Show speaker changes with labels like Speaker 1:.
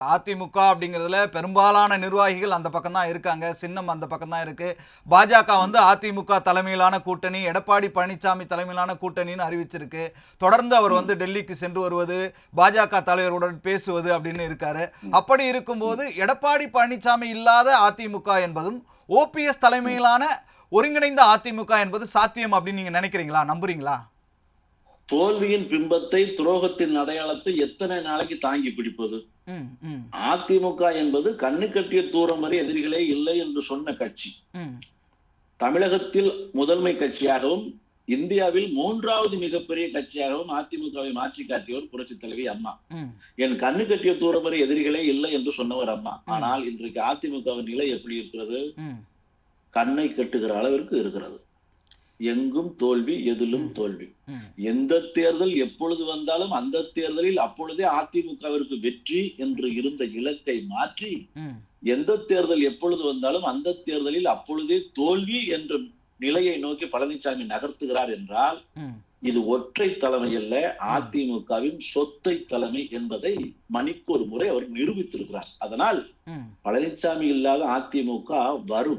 Speaker 1: அதிமுக அப்படிங்கிறதுல பெரும்பாலான நிர்வாகிகள் அந்த பக்கம் தான் இருக்காங்க. சின்னம் அந்த பக்கம் தான் இருக்கு. பாஜக வந்து அதிமுக தலைமையிலான கூட்டணி, எடப்பாடி பழனிசாமி தலைமையிலான கூட்டணின்னு அறிவிச்சிருக்கு. தொடர்ந்து அவர் வந்து டெல்லிக்கு சென்று வருவது, பாஜக தலைவருடன் பேசுவது அப்படின்னு இருக்காரு. அப்படி இருக்கும்போது எடப்பாடி பழனிசாமி இல்லாத அதிமுக என்பதும், ஓபிஎஸ் தலைமையிலான ஒருங்கிணைந்த அதிமுக என்பது சாத்தியம் அப்படின்னு நீங்க நினைக்கிறீங்களா, நம்புறீங்களா?
Speaker 2: தோல்வியின் பிம்பத்தை, துரோகத்தின் அடையாளத்தை எத்தனை நாளைக்கு தாங்கி பிடிப்பது? அதிமுக என்பது கண்ணு கட்டிய தூரம் வரை எதிரிகளே இல்லை என்று சொன்ன கட்சி. தமிழகத்தில் முதன்மை கட்சியாகவும் இந்தியாவில் 3வது மிகப்பெரிய கட்சியாகவும் அதிமுகவை மாற்றி காட்டியவர் புரட்சி தலைவி அம்மா. என் கண்ணு கட்டிய தூரம் வரை எதிரிகளே இல்லை என்று சொன்னவர் அம்மா. ஆனால் இன்றைக்கு அதிமுகவின் நிலை எப்படி இருக்கிறது? கண்ணை கட்டுகிற அளவிற்கு இருக்கிறது. எங்கும் தோல்வி, எதிலும் தோல்வி. எந்த தேர்தல் எப்பொழுது வந்தாலும் அந்த தேர்தலில் அப்பொழுதே அதிமுகவிற்கு வெற்றி என்று இருந்த இலக்கை மாற்றி, எந்த தேர்தல் எப்பொழுது வந்தாலும் அந்த தேர்தலில் அப்பொழுதே தோல்வி என்ற நிலையை நோக்கி பழனிசாமி நகர்த்துகிறார் என்றால், இது ஒற்றை தலைமை அல்ல, அதிமுகவின் சொத்தை தலைமை என்பதை மணிக்கு ஒரு முறை அவர் நிரூபித்திருக்கிறார். அதனால் பழனிசாமி இல்லாத அதிமுக வரும்.